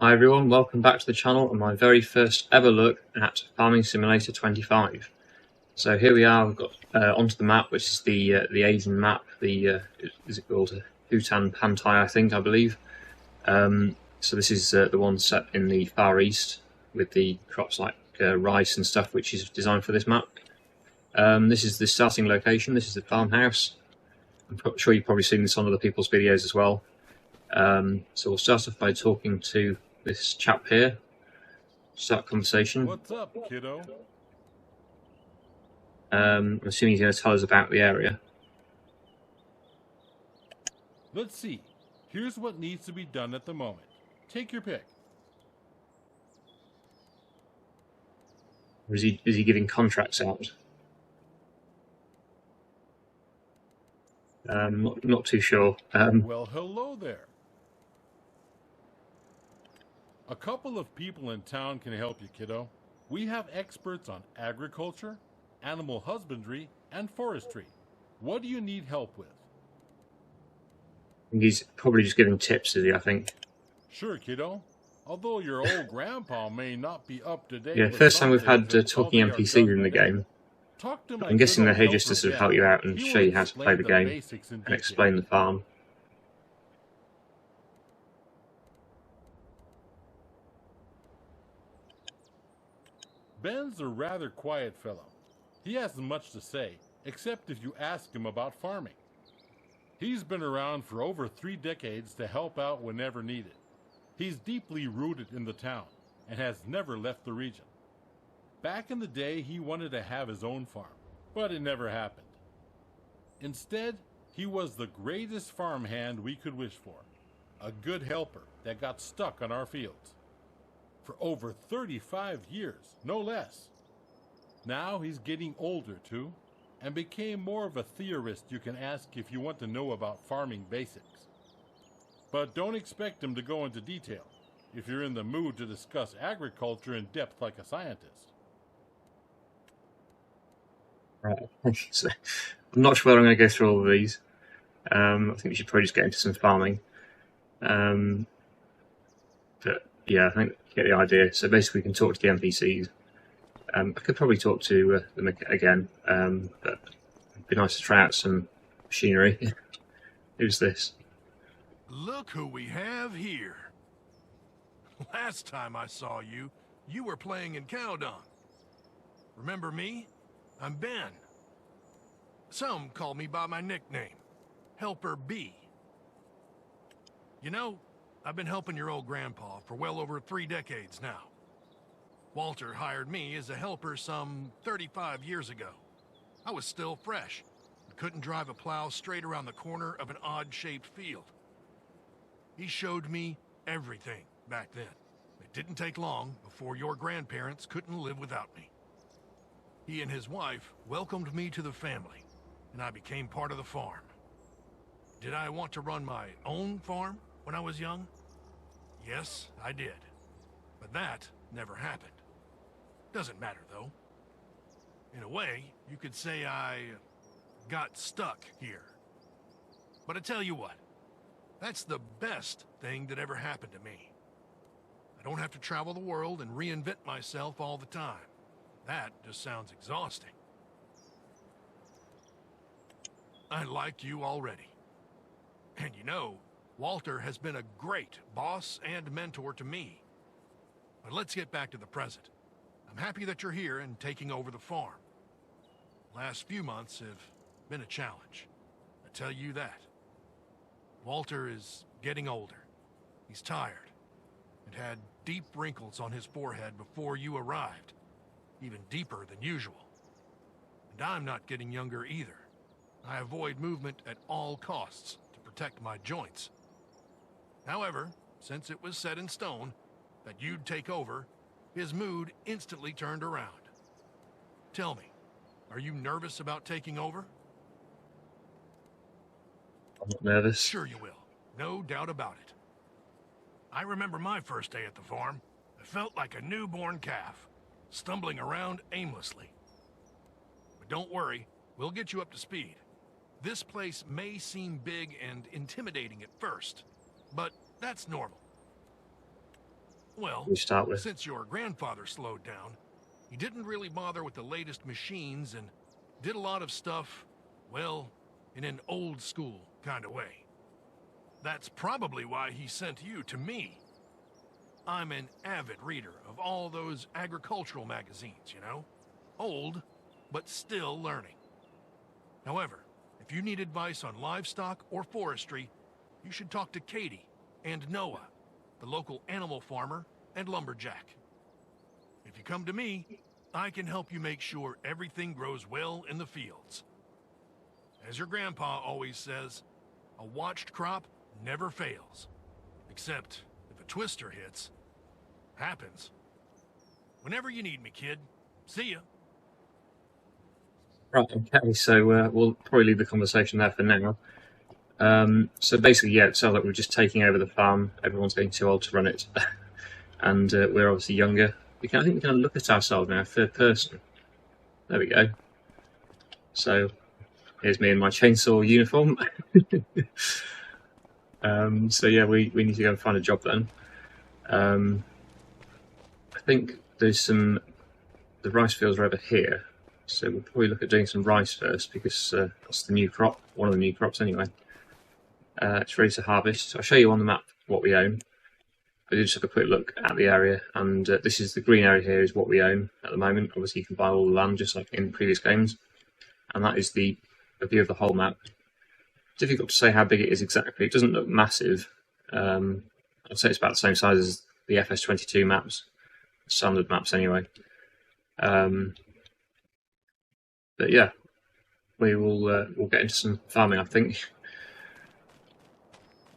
Hi everyone, welcome back to the channel and my very first ever look at Farming Simulator 25. So here we are, we've got onto the map, which is the Asian map, is it called Hutan Pantai, I believe. So this is the one set in the Far East with the crops like rice and stuff, which is designed for this map. This is the starting location, this is the farmhouse. I'm sure you've probably seen this on other people's videos as well. So we'll start off by talking to this chap here. Start conversation. What's up, kiddo? I'm assuming he's going to tell us about the area. Let's see. Here's what needs to be done at the moment. Take your pick. Or is he giving contracts out? Not too sure. Well, hello there. A couple of people in town can help you, kiddo. We have experts on agriculture, animal husbandry, and forestry. What do you need help with? He's probably just giving tips, is he, I think? Sure, kiddo. Although your old grandpa may not be up to date. Yeah, first time we've had talking NPCs in the game. I'm guessing they're here just to sort of help you out and show you how to play the game and explain the farm. Ben's a rather quiet fellow. He hasn't much to say, except if you ask him about farming. He's been around for over 3 decades to help out whenever needed. He's deeply rooted in the town and has never left the region. Back in the day, he wanted to have his own farm, but it never happened. Instead, he was the greatest farmhand we could wish for, a good helper that got stuck on our fields. For over 35 years, no less. Now he's getting older too, and became more of a theorist you can ask if you want to know about farming basics. But don't expect him to go into detail if you're in the mood to discuss agriculture in depth like a scientist. Right. So, I'm not sure whether I'm going to go through all of these. I think we should probably just get into some farming. But yeah, I think you get the idea. So basically we can talk to the NPCs. I could probably talk to them again, but it'd be nice to try out some machinery. Who's this? Look who we have here. Last time I saw you, you were playing in cow dung. Remember me? I'm Ben. Some call me by my nickname, Helper B. You know, I've been helping your old grandpa for well over 3 decades now. Walter hired me as a helper some 35 years ago. I was still fresh and couldn't drive a plow straight around the corner of an odd-shaped field. He showed me everything back then. It didn't take long before your grandparents couldn't live without me. He and his wife welcomed me to the family, and I became part of the farm. Did I want to run my own farm when I was young? Yes, I did. But that never happened. Doesn't matter, though. In a way, you could say I got stuck here. But I tell you what, that's the best thing that ever happened to me. I don't have to travel the world and reinvent myself all the time. That just sounds exhausting. I like you already. And you know, Walter has been a great boss and mentor to me. But let's get back to the present. I'm happy that you're here and taking over the farm. The last few months have been a challenge. I tell you that. Walter is getting older. He's tired and had deep wrinkles on his forehead before you arrived. Even deeper than usual. And I'm not getting younger either. I avoid movement at all costs to protect my joints. However, since it was set in stone that you'd take over, his mood instantly turned around. Tell me, are you nervous about taking over? I'm not nervous. Sure you will. No doubt about it. I remember my first day at the farm. I felt like a newborn calf, stumbling around aimlessly. But don't worry, we'll get you up to speed. This place may seem big and intimidating at first, but that's normal. Well, we start with. since your grandfather slowed down, he didn't really bother with the latest machines and did a lot of stuff, well, in an old school kind of way. That's probably why he sent you to me. I'm an avid reader of all those agricultural magazines, you know? Old, but still learning. However, if you need advice on livestock or forestry, you should talk to Katie and Noah, the local animal farmer and lumberjack. If you come to me, I can help you make sure everything grows well in the fields. As your grandpa always says, a watched crop never fails. Except if a twister hits. Happens. Whenever you need me, kid. See ya. Right, okay, so we'll probably leave the conversation there for now. So basically, yeah, it sounds like we're just taking over the farm. Everyone's getting too old to run it. And we're obviously younger. I think we can look at ourselves now, third person. There we go. So here's me in my chainsaw uniform. So yeah, we need to go and find a job then. I think there's the rice fields are over here. So we'll probably look at doing some rice first because that's the new crop, one of the new crops anyway. It's ready to harvest. So I'll show you on the map what we own. I did just have a quick look at the area, and this is the green area here is what we own at the moment. Obviously you can buy all the land just like in previous games, and that is a view of the whole map. Difficult to say how big it is exactly. It doesn't look massive. I'd say it's about the same size as the FS25 maps, standard maps anyway. But yeah, we'll get into some farming, I think.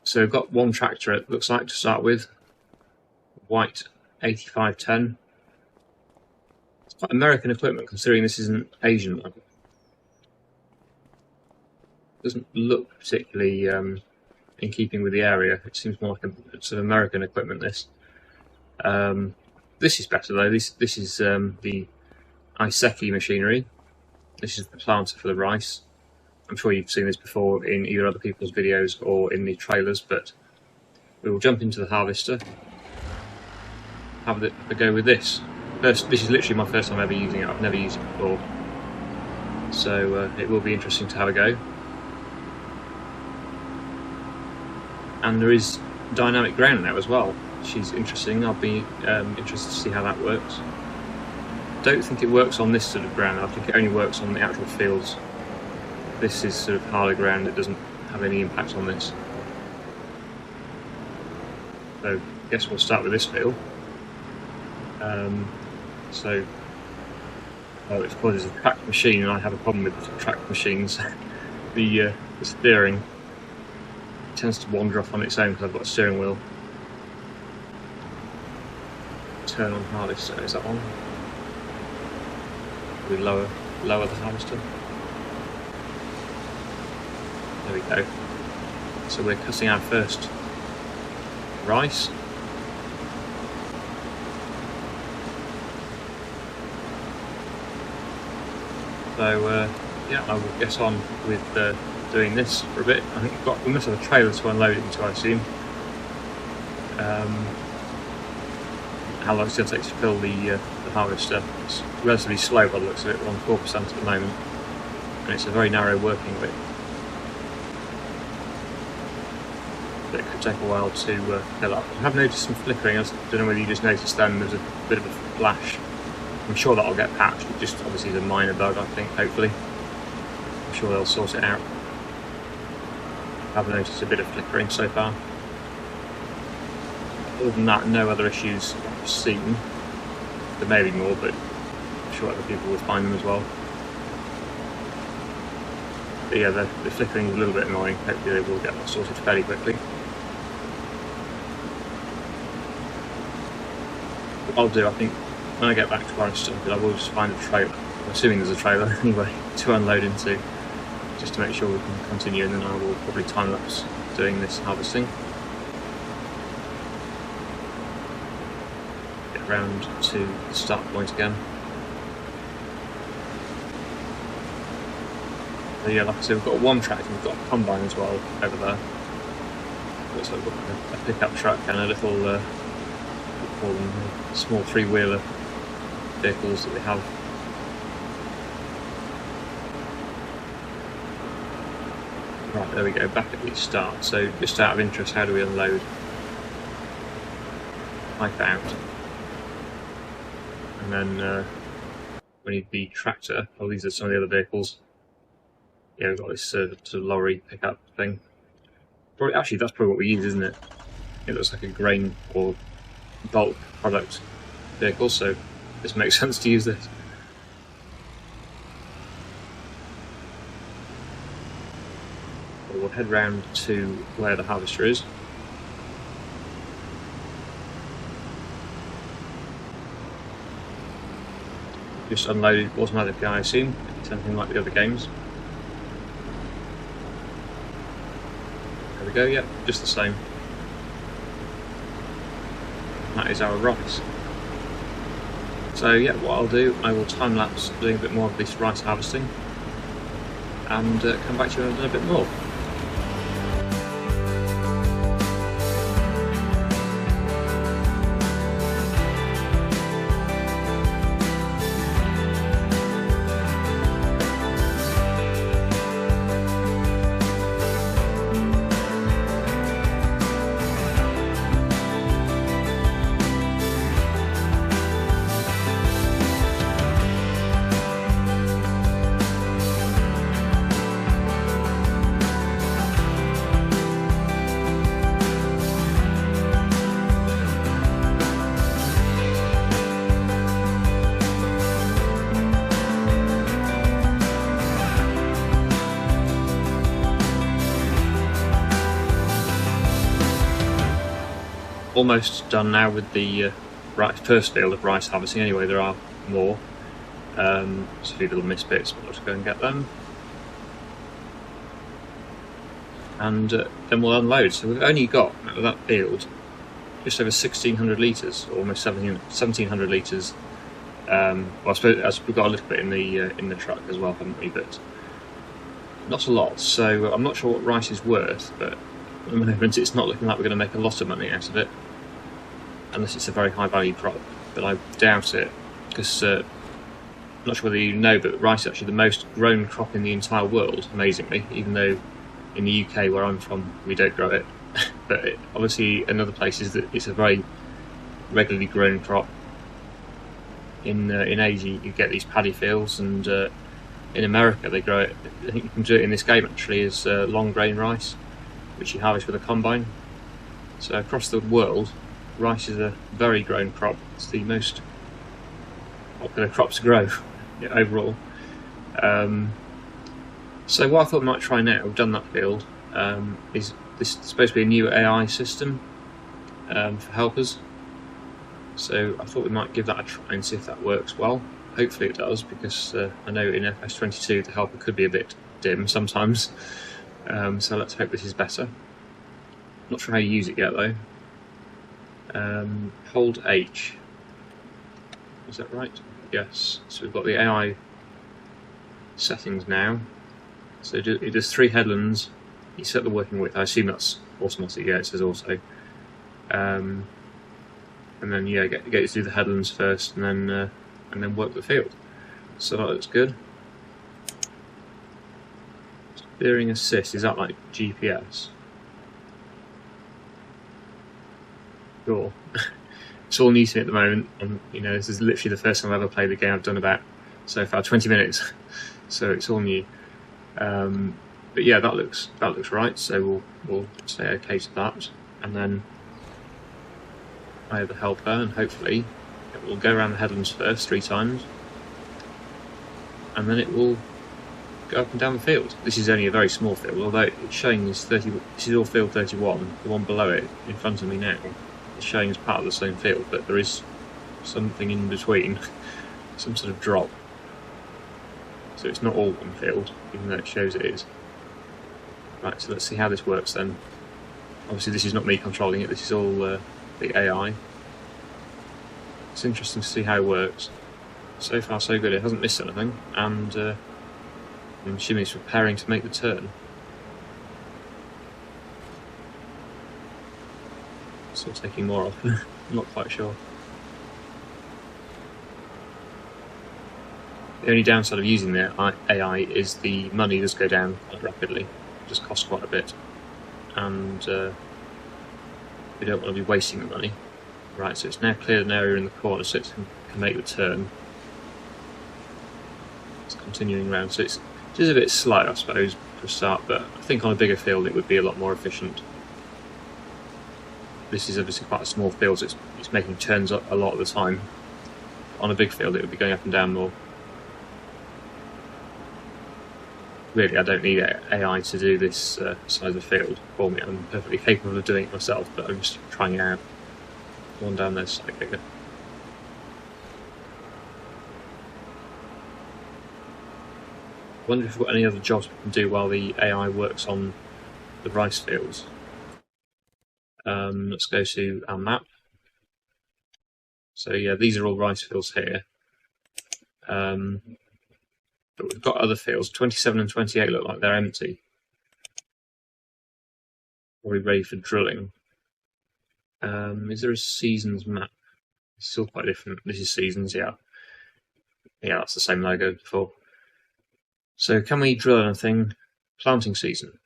So we've got one tractor, it looks like, to start with. White 8510. It's quite American equipment considering this isn't Asian one. Doesn't look particularly in keeping with the area. It seems more like a sort of American equipment. This is better though. This is the Iseki machinery. This is the planter for the rice. I'm sure you've seen this before in either other people's videos or in the trailers, but we will jump into the harvester. Have a go with this. This is literally my first time ever using it. I've never used it before, so it will be interesting to have a go. And there is dynamic ground now as well, which is interesting. I'll be interested to see how that works. Don't think it works on this sort of ground. I think it only works on the actual fields. This is sort of harder ground. It doesn't have any impact on this. So I guess we'll start with this field. It's called as a tracked machine, and I have a problem with tracked machines. The steering tends to wander off on its own because I've got a steering wheel. Turn on harvester, is that on? We lower the harvester. There we go. So we're cutting our first rice. So yeah, I will get on with doing this for a bit. I think we must have a trailer to unload it into, I assume. How long it's going to take to fill the harvester? It's relatively slow by the looks of it. We're on 4% at the moment, and it's a very narrow working bit. But it could take a while to fill up. I have noticed some flickering. I don't know whether you just noticed then. There's a bit of a flash. I'm sure that'll get patched. It just obviously is a minor bug, I think, hopefully. I'm sure they'll sort it out. I've noticed a bit of flickering so far. Other than that, no other issues I've seen. There may be more, but I'm sure other people will find them as well. But yeah, the flickering is a little bit annoying. Hopefully they will get that sorted fairly quickly. What I'll do, I think, when I get back to where I started, I will just find a trailer. I'm assuming there's a trailer anyway to unload into, just to make sure we can continue, and then I will probably time lapse doing this harvesting. Get round to the start point again. So yeah, like I said, we've got one tractor, we've got a combine as well over there. Looks like we've got a pickup truck and a little call them, small three-wheeler vehicles that they have. Right, there we go, back at the start. So just out of interest, how do we unload? Pipe out. And then we need the tractor. Oh, these are some of the other vehicles. Yeah, we've got this sort of lorry pickup thing. Probably, actually, that's probably what we use, isn't it? It looks like a grain or bulk product vehicle, so this makes sense to use this. We'll head round to where the harvester is. Just unloaded automatically, I assume. It's something like the other games. There we go, yep, just the same. That is our rice. So yeah, what I'll do, I will time-lapse doing a bit more of this rice harvesting and come back to you in a bit more. Almost done now with the first field of rice harvesting. Anyway, there are more. Just a few little missed bits, but let's go and get them. And then we'll unload. So we've only got, out of that field, just over 1,600 litres, or almost 1,700 litres. Well, I suppose we've got a little bit in the truck as well, haven't we? But not a lot. So I'm not sure what rice is worth, but at the moment it's not looking like we're going to make a lot of money out of it, unless it's a very high value crop, but I doubt it, because I'm not sure whether you know, but rice is actually the most grown crop in the entire world, amazingly, even though in the UK where I'm from we don't grow it. But obviously in other places it's a very regularly grown crop. In Asia you get these paddy fields, and in America they grow it, I think you can do it in this game actually, as long grain rice, which you harvest with a combine. So across the world, rice is a very grown crop. It's the most popular crop to grow overall. So what I thought we might try now, we've done that field, is this is supposed to be a new AI system for helpers. So I thought we might give that a try and see if that works well. Hopefully it does, because I know in FS25 the helper could be a bit dim sometimes. So let's hope this is better. Not sure how you use it yet though. Hold H. Is that right? Yes. So we've got the AI settings now. So it does 3 headlands. You set the working width. I assume that's automatic. Yeah, it says auto. And then yeah, get you to do the headlands first, and then work the field. So that looks good. Steering assist, is that like GPS? Sure. It's all new to me at the moment, and you know, this is literally the first time I've ever played the game. I've done about, so far, 20 minutes, so it's all new. But yeah, that looks right. So we'll say okay to that, and then I have the helper, and hopefully it will go around the headlands first 3 times, and then it will go up and down the field. This is only a very small field, although it's showing as 30. This is all field 31. The one below it, in front of me now, is showing as part of the same field, but there is something in between, some sort of drop. So it's not all one field, even though it shows it is. Right, so let's see how this works then. Obviously this is not me controlling it, this is all the AI. It's interesting to see how it works. So far so good, it hasn't missed anything, and I'm assuming it's preparing to make the turn. still taking more off. I'm not quite sure. The only downside of using the AI is the money does go down quite rapidly. It just costs quite a bit, and we don't want to be wasting the money. Right, so it's now cleared an area in the corner so it can make the turn. It's continuing round, so it's just a bit slow, I suppose, for a start, but I think on a bigger field it would be a lot more efficient. This is obviously quite a small field, so it's making turns up a lot of the time. On a big field it would be going up and down more. Really, I don't need AI to do this size of field for me. I'm perfectly capable of doing it myself, but I'm just trying it out. One down there, slightly bigger. I wonder if we've got any other jobs we can do while the AI works on the rice fields. Let's go to our map. So yeah, these are all rice fields here. But we've got other fields. 27 and 28 look like they're empty. Probably ready for drilling. Is there a seasons map? It's still quite different. This is seasons, yeah. Yeah, that's the same logo before. So can we drill anything? Planting season.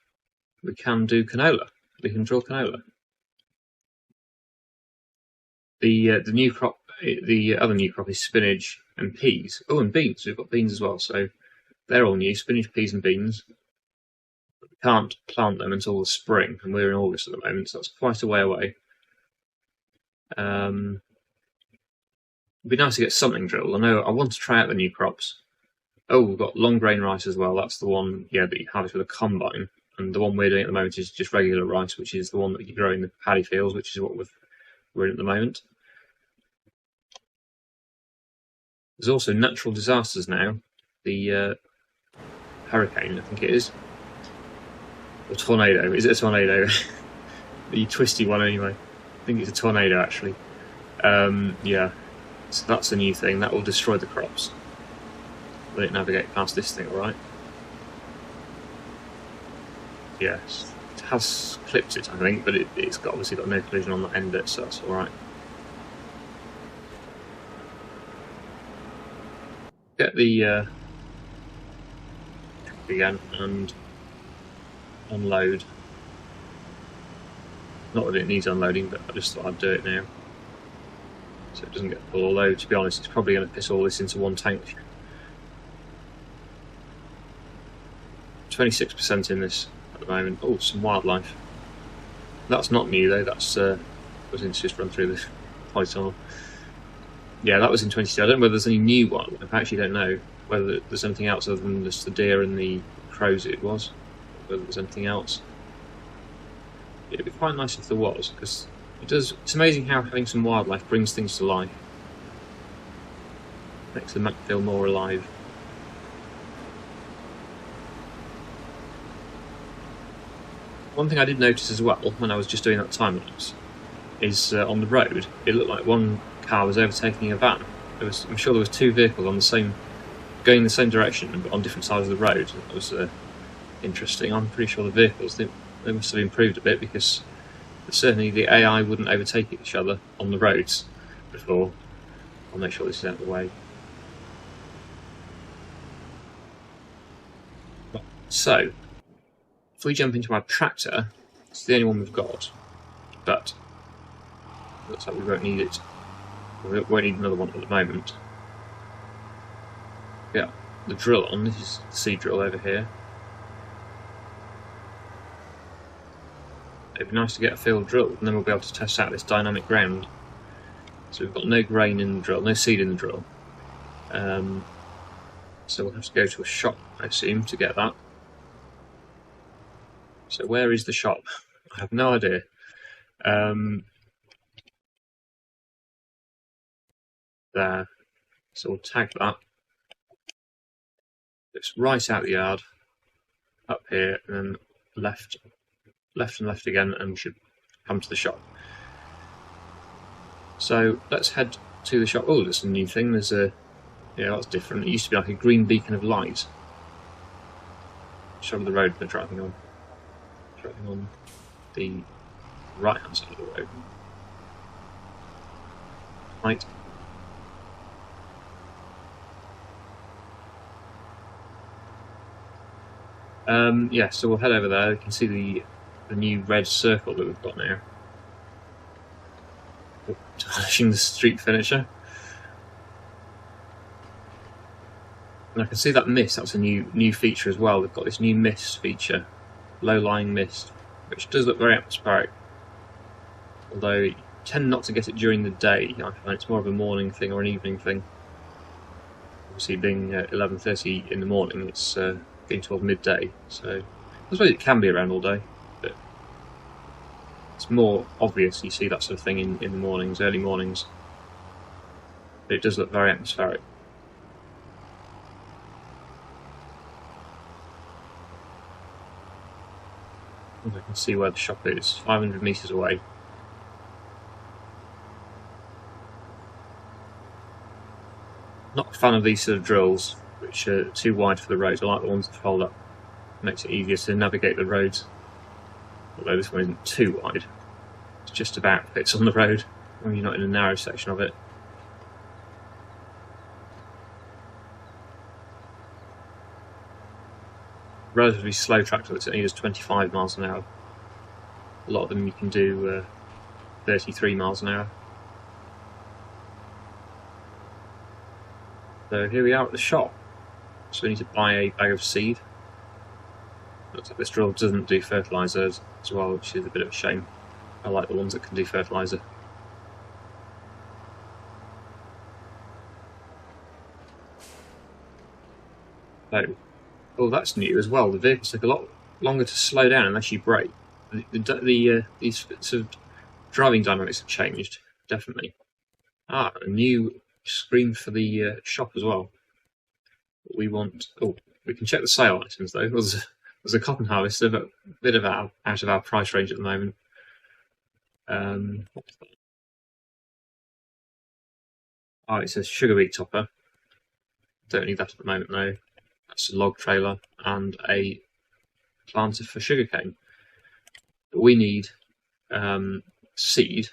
We can do canola. We can drill canola. The new crop, the other new crop is spinach and peas. Oh, and beans. We've got beans as well. So they're all new. Spinach, peas, and beans. We can't plant them until the spring, and we're in August at the moment, so that's quite a way away. It'd be nice to get something drilled. I know I want to try out the new crops. Oh, we've got long grain rice as well. That's the one, yeah, that you harvest with a combine. And the one we're doing at the moment is just regular rice, which is the one that you grow in the paddy fields, which is what we're in at the moment. There's also natural disasters now. The hurricane, I think it is. Or tornado. Is it a tornado? The twisty one, anyway. I think it's a tornado, actually. Yeah. So that's a new thing. That will destroy the crops. Will it navigate past this thing, alright? Yes. It has clipped it, I think, but it's obviously got no collision on that end bit, so that's alright. Get the again and unload. Not that it needs unloading, but I just thought I'd do it now so it doesn't get full, although to be honest it's probably going to piss all this into one tank. 26% in this at the moment. Oh, some wildlife. That's not new though, that's was in just run through this polytunnel. Yeah, that was in 22. I don't know whether there's any new wildlife. I actually don't know whether there's anything else other than just the deer and the crows it was. Whether there's anything else. It'd be quite nice if there was, because it's amazing how having some wildlife brings things to life. Makes the map feel more alive. One thing I did notice as well when I was just doing that time lapse is on the road it looked like one car was overtaking a van. I'm sure there was two vehicles on going in the same direction but on different sides of the road. That was interesting. I'm pretty sure the vehicles they must have improved a bit, because certainly the AI wouldn't overtake each other on the roads before. I'll make sure this is out of the way. So, if we jump into our tractor, it's the only one we've got, but looks like we won't need it. We won't need another one at the moment. Yeah, the drill on. This is the seed drill over here. It'd be nice to get a field drilled, and then we'll be able to test out this dynamic ground. So we've got no grain in the drill, no seed in the drill. So we'll have to go to a shop, I assume, to get that. So where is the shop? I have no idea. There. So we'll tag that. It's right out the yard, up here, and then left and left again, and we should come to the shop. So let's head to the shop. Oh, there's a new thing. There's a, yeah, that's different. It used to be like a green beacon of light. Show the road they're driving on. Driving on the right hand side of the road. height. Yeah, so we'll head over there. You can see the new red circle that we've got now. Demolishing the street furniture. And I can see that mist, that's a new feature as well. They've got this new mist feature, low-lying mist, which does look very atmospheric. Although you tend not to get it during the day. I find it's more of a morning thing or an evening thing. Obviously being 11:30 in the morning, it's getting towards midday, so I suppose it can be around all day, but it's more obvious you see that sort of thing in the mornings, early mornings. But it does look very atmospheric. I can see where the shop is, 500 metres away. Not a fan of these sort of drills, which are too wide for the roads. I like the ones that fold up. Makes it easier to navigate the roads. Although this one isn't too wide. It's just about fits on the road when you're not in a narrow section of it. Relatively slow tractor that only does 25 miles an hour. A lot of them you can do 33 miles an hour. So here we are at the shop. So we need to buy a bag of seed. Looks like this drill doesn't do fertiliser as well, which is a bit of a shame. I like the ones that can do fertiliser. So, oh, that's new as well. The vehicles take a lot longer to slow down unless you brake. These sort of driving dynamics have changed, definitely. Ah, a new screen for the shop as well. We want. Oh, we can check the sale items though. There's a cotton harvester, but a bit of out of our price range at the moment. Oh, it says sugar beet topper. Don't need that at the moment though. That's a log trailer and a planter for sugarcane. But we need seed.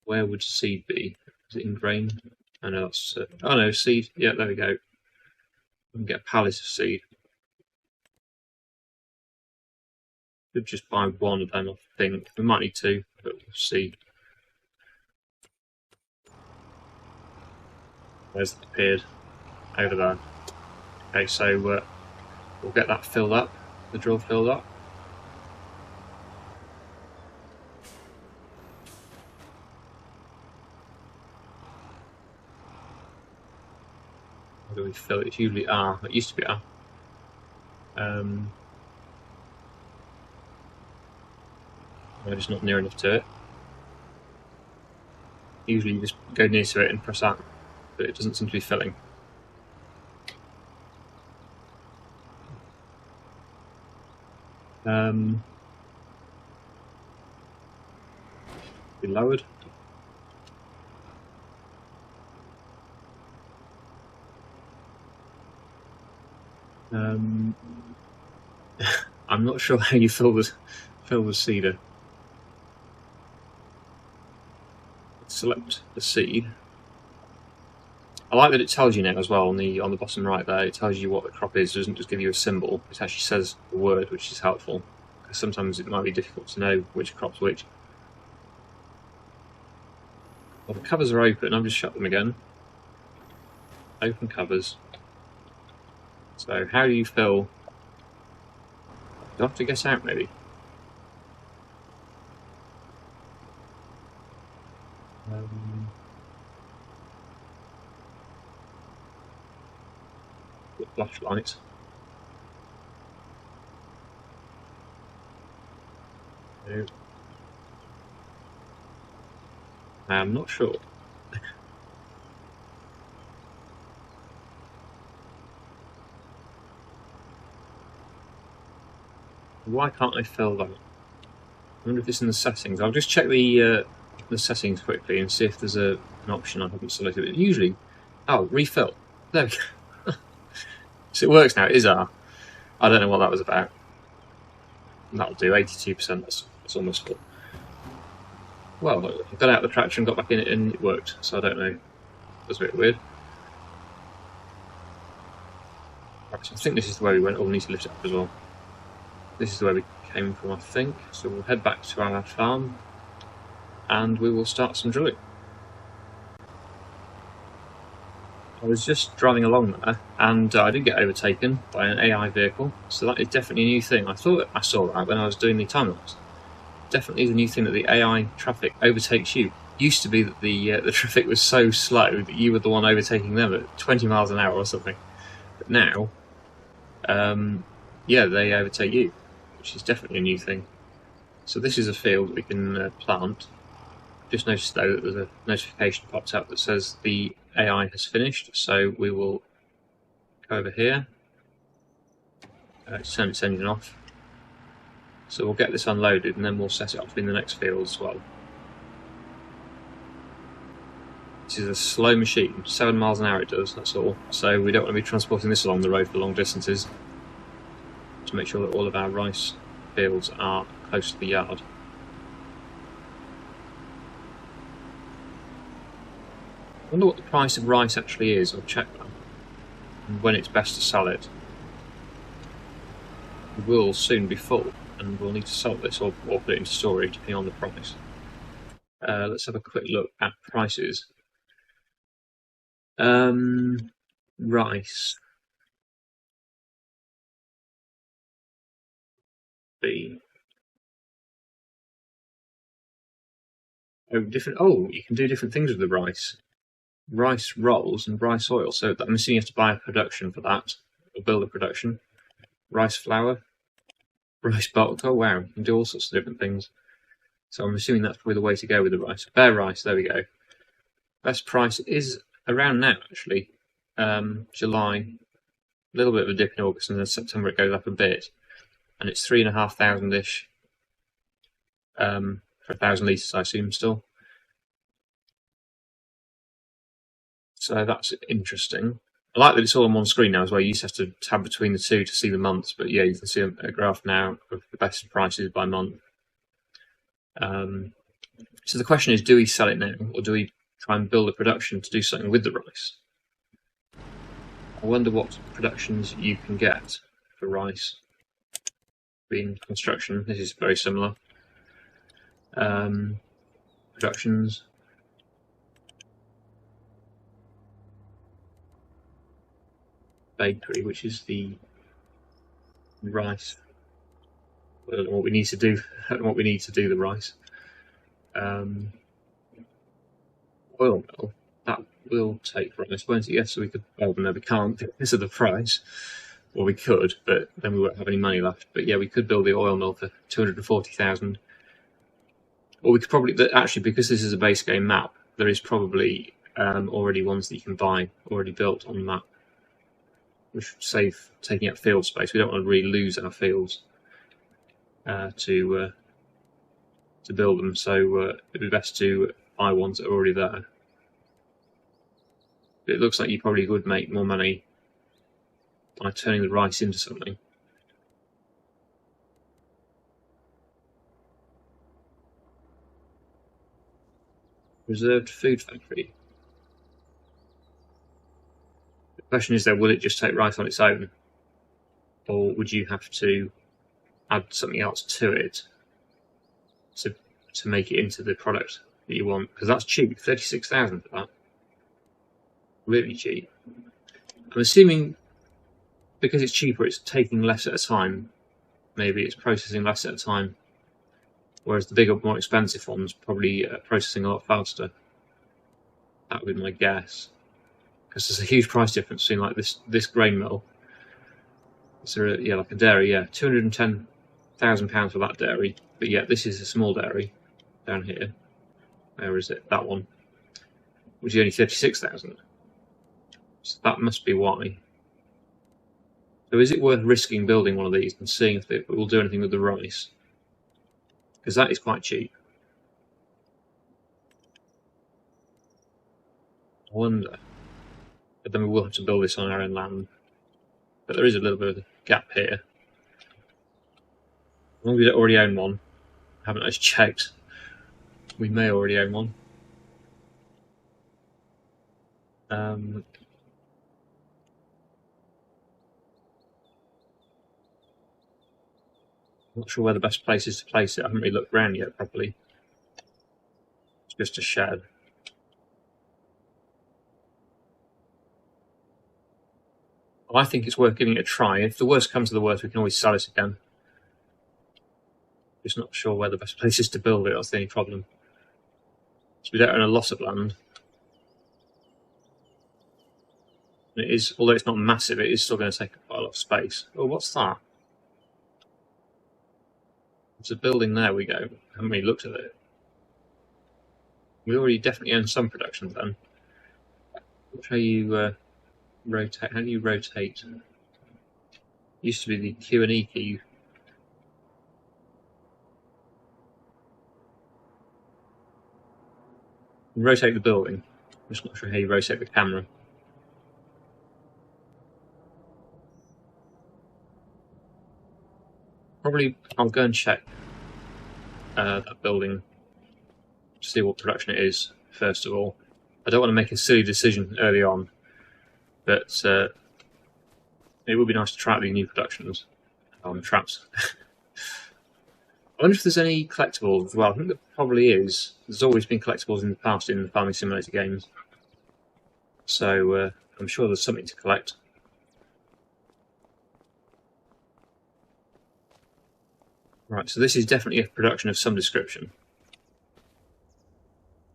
Where would seed be? Is it in grain? Oh no, that's oh no, seed. Yeah, there we go. We can get a pallet of seed. Could just buy one of them, I think. We might need two, but we'll see. There's that appeared over there. Okay, so we'll get that filled up, the drill filled up. How do we fill it? It's usually R. It used to be R. I'm just not near enough to it. Usually you just go near to it and press that, but it doesn't seem to be filling. Be lowered. I'm not sure how you fill the seeder. Select the seed. I like that it tells you now as well on the bottom right there. It tells you what the crop is. It doesn't just give you a symbol. It actually says the word, which is helpful. Because sometimes it might be difficult to know which crop's which. Well, the covers are open. I've just shut them again. Open covers. So how do you fill? Do I have to get out maybe? Flashlight. No. I'm not sure. Why can't I fill that? I wonder if it's in the settings. I'll just check the settings quickly and see if there's an option I haven't selected. But usually, oh, refill. There we go. So it works now. It is R. I don't know what that was about. That'll do. 82%. That's almost full. Well, I got out of the tractor and got back in it and it worked, so I don't know. It was a bit weird. Right, so I think this is the way we went. Oh, we need to lift it up as well. This is where we came from, I think. So we'll head back to our farm and we will start some drilling. I was just driving along there and I did get overtaken by an AI vehicle, so that is definitely a new thing. I thought I saw that when I was doing the time lapse. Definitely is a new thing that the AI traffic overtakes you. Used to be that the traffic was so slow that you were the one overtaking them at 20 miles an hour or something. But now, yeah, they overtake you, which is definitely a new thing. So this is a field that we can plant. Just noticed though that there's a notification popped up that says the AI has finished, so we will go over here, turn its engine off. So we'll get this unloaded and then we'll set it up in the next field as well. This is a slow machine, 7 miles an hour it does, that's all. So we don't want to be transporting this along the road for long distances to make sure that all of our rice fields are close to the yard. I wonder what the price of rice actually is. I'll check that. And when it's best to sell it. We will soon be full and we'll need to sell this or put it into storage depending on the price. Let's have a quick look at prices. Rice. Oh, you can do different things with the rice. Rice rolls and rice oil. So I'm assuming you have to buy a production for that, or build a production. Rice flour, rice bulk. Oh wow, you can do all sorts of different things. So I'm assuming that's probably the way to go with the rice. Bare rice, there we go. Best price is around now, actually. July, a little bit of a dip in August, and then September it goes up a bit. And it's 3,500-ish for 1,000 litres, I assume, still. So that's interesting. I like that it's all on one screen now as well. You used to have to tab between the two to see the months, but yeah, you can see a graph now of the best prices by month. So the question is, do we sell it now, or do we try and build a production to do something with the rice? I wonder what productions you can get for rice. Being construction, this is very similar. Productions. Bakery, which is the rice. I don't know what we need to do. I don't know what we need to do the rice. Oil mill. That will take rice, won't it? Yes, so we could. Oh no, we can't because of the price. Well, we could, but then we won't have any money left. But yeah, we could build the oil mill for 240,000. Or we could probably actually, because this is a base game map, there is probably already ones that you can buy already built on the map, which would save taking up field space. We don't want to really lose our fields to build them, so it'd be best to buy ones that are already there. But it looks like you probably would make more money by turning the rice into something. Reserved food factory. The question is, though, will it just take rice on its own, or would you have to add something else to it to make it into the product that you want? Because that's cheap, 36,000 for that. Really cheap. I'm assuming because it's cheaper, it's taking less at a time. Maybe it's processing less at a time, whereas the bigger, more expensive ones probably processing a lot faster. That would be my guess. Because there's a huge price difference between like this grain mill. So yeah, like a dairy, yeah, £210,000 for that dairy. But yeah, this is a small dairy down here. Where is it? That one, which is only 36,000. So that must be why. So is it worth risking building one of these and seeing if it will do anything with the rice? Because that is quite cheap. I wonder. But then we will have to build this on our own land. But there is a little bit of a gap here. As long as we don't already own one, haven't actually checked. We may already own one. Not sure where the best place is to place it. I haven't really looked around yet properly. It's just a shed. I think it's worth giving it a try. If the worst comes to the worst, we can always sell it again. Just not sure where the best place is to build it. That's the only problem. So we don't own a lot of land. And it is, although it's not massive, it is still going to take quite a lot of space. Oh, what's that? There's a building there we go. I haven't really looked at it. We already definitely own some production then. Watch how you rotate. How do you rotate? It used to be the Q and E key. You rotate the building. I'm just not sure how you rotate the camera. Probably I'll go and check that building to see what production it is, first of all. I don't want to make a silly decision early on, but it would be nice to try out these new productions on traps. I wonder if there's any collectibles. Well, I think there probably is. There's always been collectibles in the past in the Farming Simulator games. So I'm sure there's something to collect. Right, so this is definitely a production of some description.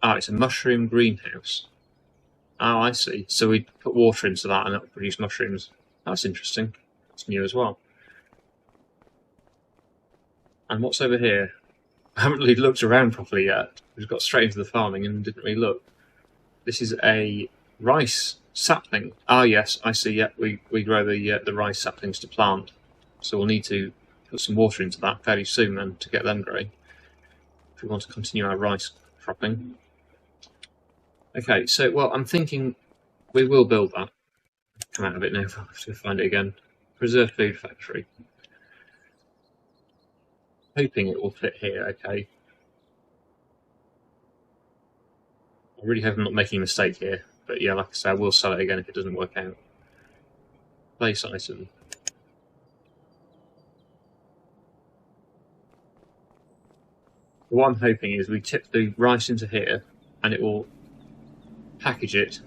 Ah, it's a mushroom greenhouse. Oh, I see. So we put water into that and that will produce mushrooms. That's interesting. It's new as well. And what's over here? I haven't really looked around properly yet. We just got straight into the farming and didn't really look. This is a rice sapling. Ah, yes, I see. Yeah, we grow the rice saplings to plant. So we'll need to put some water into that fairly soon then to get them growing if we want to continue our rice cropping. Okay, so well, I'm thinking we will build that. Come out of it now. I'll have to find it again. Preserved food factory. Hoping it will fit here. Okay. I really hope I'm not making a mistake here, but yeah, like I say, I will sell it again if it doesn't work out. Place item. What I'm hoping is we tip the rice into here and it will package it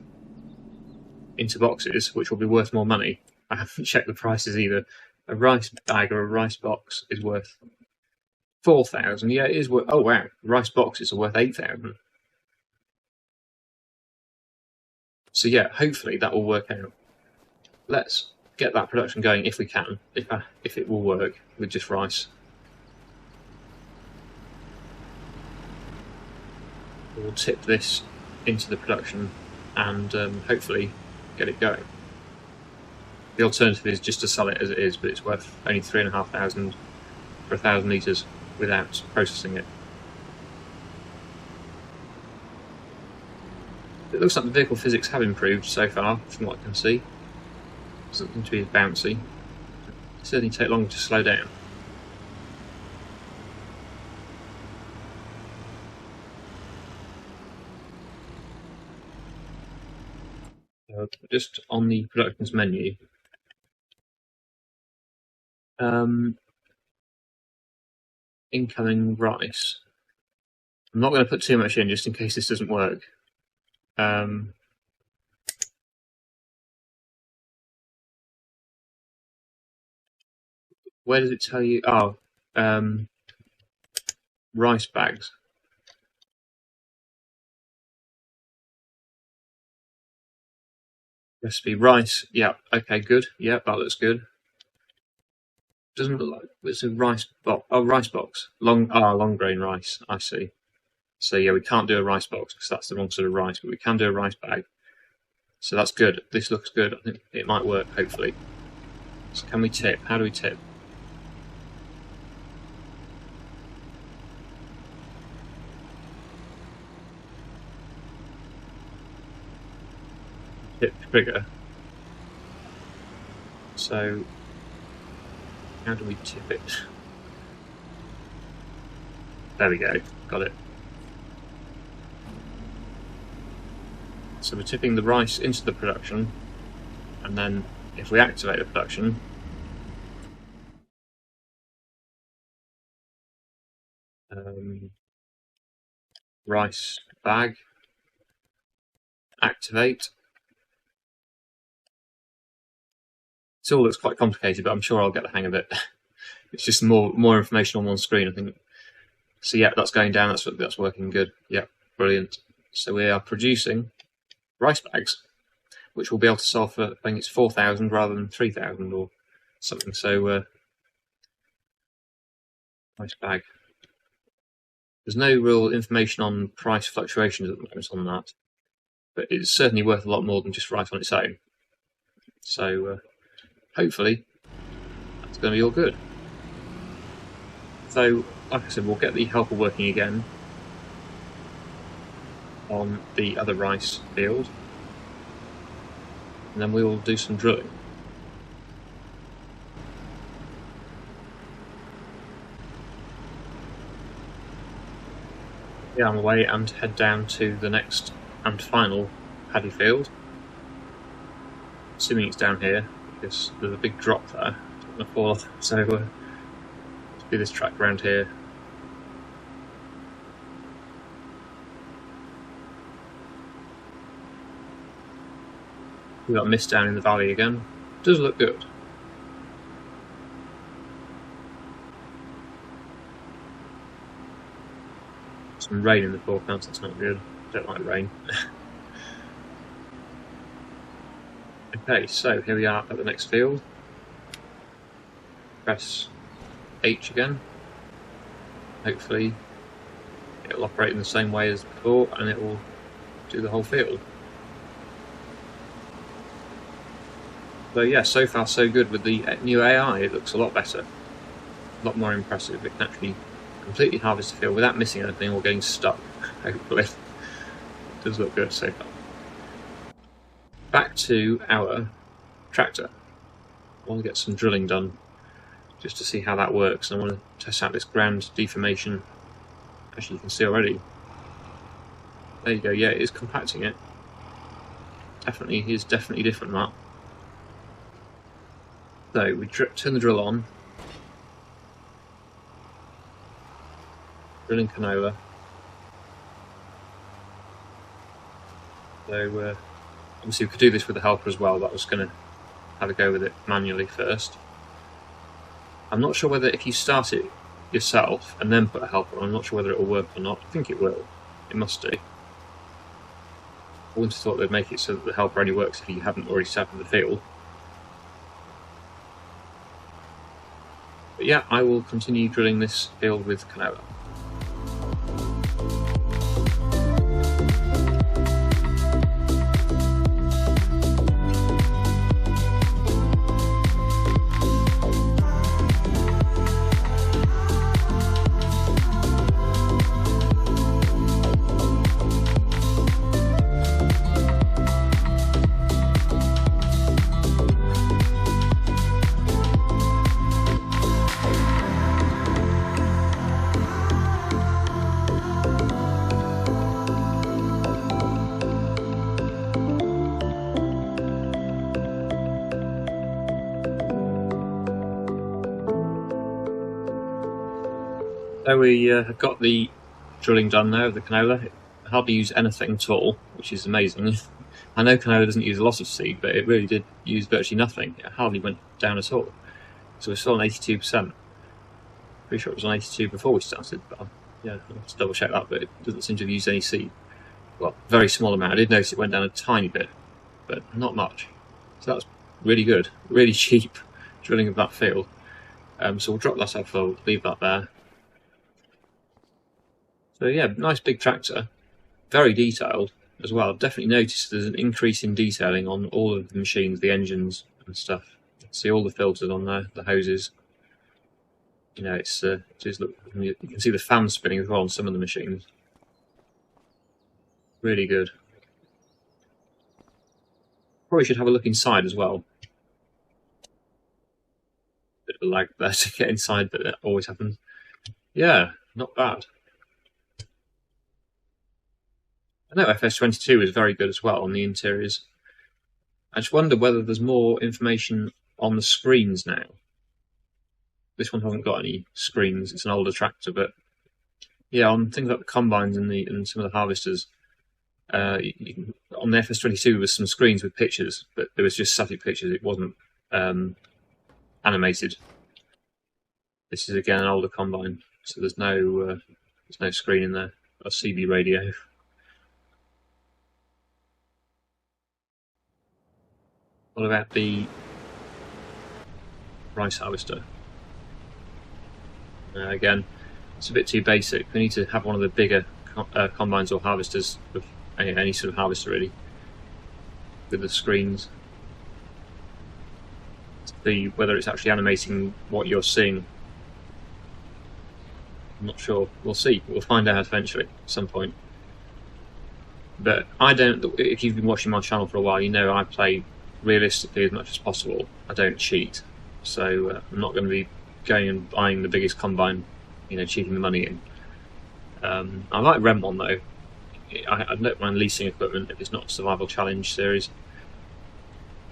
into boxes, which will be worth more money. I haven't checked the prices either. A rice bag or a rice box is worth 4,000. Yeah, it is worth. Oh wow, rice boxes are worth 8,000. So yeah, hopefully that will work out. Let's get that production going if we can. If it will work with just rice. We'll tip this into the production and hopefully get it going. The alternative is just to sell it as it is, but it's worth only 3,500 for 1,000 litres without processing it. It looks like the vehicle physics have improved so far, from what I can see. Doesn't seem to be as bouncy. It certainly take longer to slow down. Just on the productions menu, incoming rice. I'm not going to put too much in just in case this doesn't work. Where does it tell you? Oh, rice bags. Recipe rice. Yeah. Okay. Good. Yeah, that looks good. Doesn't look like it's a rice box. Oh, rice box. Long grain rice. I see. So yeah, we can't do a rice box because that's the wrong sort of rice, but we can do a rice bag. So that's good. This looks good. I think it might work. Hopefully. So can we tip? How do we tip? Tip trigger. So how do we tip it? There we go. Got it. So we're tipping the rice into the production, and then if we activate the production, rice bag, activate. It all looks quite complicated, but I'm sure I'll get the hang of it. It's just more information on one screen, I think. So yeah, that's going down. That's working good. Yeah, brilliant. So we are producing rice bags, which we'll be able to sell for, I think it's 4,000 rather than 3,000 or something. So rice bag. There's no real information on price fluctuations at the moment on that, but it's certainly worth a lot more than just rice on its own. So hopefully that's going to be all good. So, like I said, we'll get the helper working again on the other rice field, and then we will do some drilling. Yeah, I'm away and head down to the next and final paddy field. Assuming it's down here, because there's a big drop there. I don't want to fall off, so let's do this track around here. We've got mist down in the valley again. Does look good. Some rain in the forecast, that's not good. Don't like rain. Okay, so here we are at the next field. Press H again. Hopefully it'll operate in the same way as before and it will do the whole field. So yeah, so far so good with the new AI. It looks a lot better, a lot more impressive. It can actually completely harvest the field without missing anything or getting stuck, hopefully. It does look good so far. Back to our tractor. I want to get some drilling done just to see how that works. I want to test out this ground deformation. As you can see already. There you go, yeah, it is compacting it. Definitely, it is definitely different, that. So we turn the drill on. Drilling canola. So obviously we could do this with the helper as well, but I was going to have a go with it manually first. I'm not sure whether if you start it yourself and then put a helper on, I'm not sure whether it will work or not. I think it will. It must do. I wouldn't have thought they'd make it so that the helper only works if you haven't already started the field. But yeah, I will continue drilling this field with canola. So we have got the drilling done now of the canola. It hardly used anything at all, which is amazing. I know canola doesn't use a lot of seed, but it really did use virtually nothing. It hardly went down at all. So we're still on 82%. Pretty sure it was on 82 before we started, but yeah, I'll have to double check that, but it doesn't seem to have used any seed. Well, very small amount. I did notice it went down a tiny bit, but not much. So that's really good. Really cheap drilling of that field. So we'll drop that off, we'll leave that there. So yeah, nice big tractor, very detailed as well. I've definitely noticed there's an increase in detailing on all of the machines, the engines and stuff. See all the filters on there, the hoses. You know, it's just look. You can see the fans spinning as well on some of the machines. Really good. Probably should have a look inside as well. Bit of a lag there to get inside, but that always happens. Yeah, not bad. I know FS25 is very good as well on the interiors. I just wonder whether there's more information on the screens now. This one hasn't got any screens, it's an older tractor, but yeah, on things like the combines and some of the harvesters, on the FS25 there was some screens with pictures, but there was just static pictures, it wasn't animated. This is again an older combine, so there's no screen in there, a CB radio. What about the rice harvester? Again, it's a bit too basic. We need to have one of the bigger combines or harvesters, with any sort of harvester really, with the screens, to see whether it's actually animating what you're seeing. I'm not sure. We'll see. We'll find out eventually at some point. But I don't. If you've been watching my channel for a while, you know I play realistically as much as possible. I don't cheat, so I'm not going to be going and buying the biggest combine, cheating the money in. I like rent one though. I don't mind leasing equipment if it's not a survival challenge series.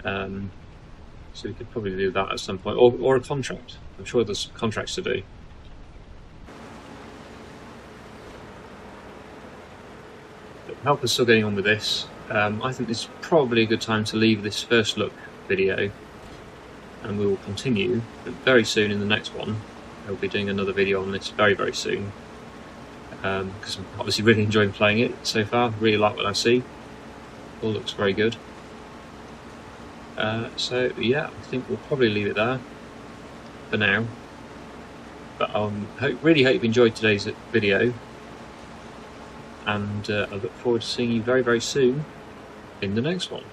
So we could probably do that at some point, or a contract. I'm sure there's contracts to do. But help us still getting on with this. I think this is probably a good time to leave this first look video, and we will continue very soon in the next one. I'll be doing another video on this very, very soon, because I'm obviously really enjoying playing it so far. Really like what I see. All looks very good. So yeah, I think we'll probably leave it there for now. But really hope you enjoyed today's video, and I look forward to seeing you very, very soon in the next one.